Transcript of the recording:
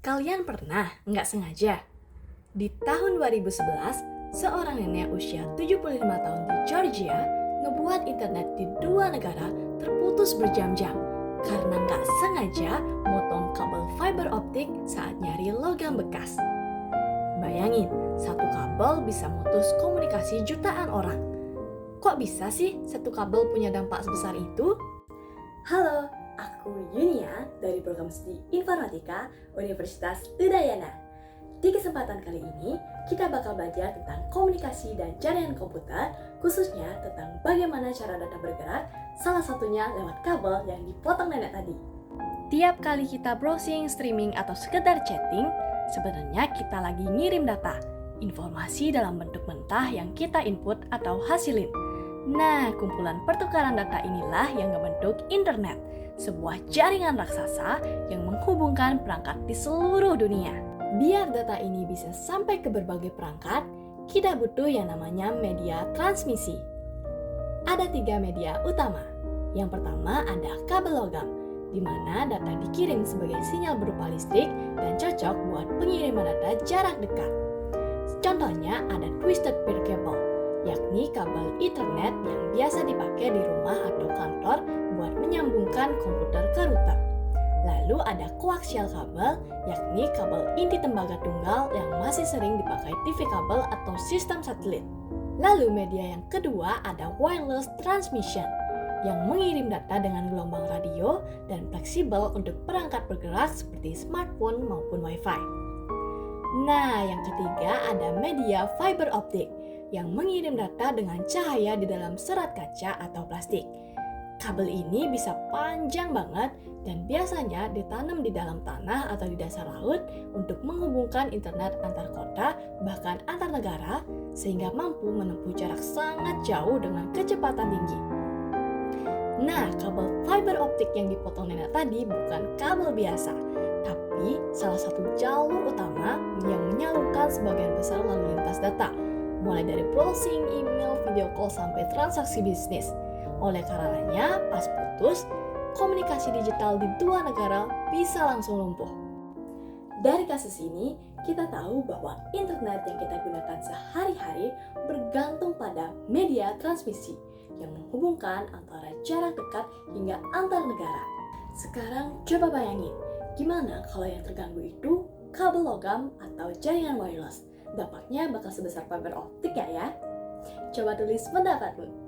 Kalian pernah nggak sengaja? Di tahun 2011, seorang nenek usia 75 tahun di Georgia ngebuat internet di dua negara terputus berjam-jam karena nggak sengaja motong kabel fiber optik saat nyari logam bekas. Bayangin, satu kabel bisa mutus komunikasi jutaan orang. Kok bisa sih satu kabel punya dampak sebesar itu? Halo, aku Yunia dari program studi Informatika Universitas Udayana. Di kesempatan kali ini, kita bakal belajar tentang komunikasi dan jaringan komputer, khususnya tentang bagaimana cara data bergerak, salah satunya lewat kabel yang dipotong nenek tadi. Tiap kali kita browsing, streaming, atau sekedar chatting, sebenarnya kita lagi ngirim data, informasi dalam bentuk mentah yang kita input atau hasilin. Nah, kumpulan pertukaran data inilah yang membentuk internet, sebuah jaringan raksasa yang menghubungkan perangkat di seluruh dunia. Biar data ini bisa sampai ke berbagai perangkat, kita butuh yang namanya media transmisi. Ada 3 media utama. Yang pertama ada kabel logam, di mana data dikirim sebagai sinyal berupa listrik dan cocok buat pengiriman data jarak dekat. Contohnya ada twisted pair cable, yakni kabel Ethernet yang biasa dipakai di rumah atau kantor buat menyambungkan komputer ke router. Lalu ada koaksial kabel, yakni kabel inti tembaga tunggal yang masih sering dipakai TV kabel atau sistem satelit. Lalu media yang kedua ada wireless transmission, yang mengirim data dengan gelombang radio dan fleksibel untuk perangkat bergerak seperti smartphone maupun wifi. Nah, yang ketiga ada media fiber optik, yang mengirim data dengan cahaya di dalam serat kaca atau plastik. Kabel ini bisa panjang banget dan biasanya ditanam di dalam tanah atau di dasar laut untuk menghubungkan internet antar kota bahkan antar negara sehingga mampu menempuh jarak sangat jauh dengan kecepatan tinggi. Nah, kabel fiber optik yang dipotong nenek tadi bukan kabel biasa, tapi salah satu jalur utama yang menyalurkan sebagian besar lalu lintas data, mulai dari browsing, email, video call, sampai transaksi bisnis. Oleh karenanya, pas putus, komunikasi digital di dua negara bisa langsung lumpuh. Dari kasus ini, kita tahu bahwa internet yang kita gunakan sehari-hari bergantung pada media transmisi yang menghubungkan antara jarak dekat hingga antar negara. Sekarang coba bayangin, gimana kalau yang terganggu itu kabel logam atau jaringan wireless? Dampaknya bakal sebesar fiber optik ya? Coba tulis pendapatmu.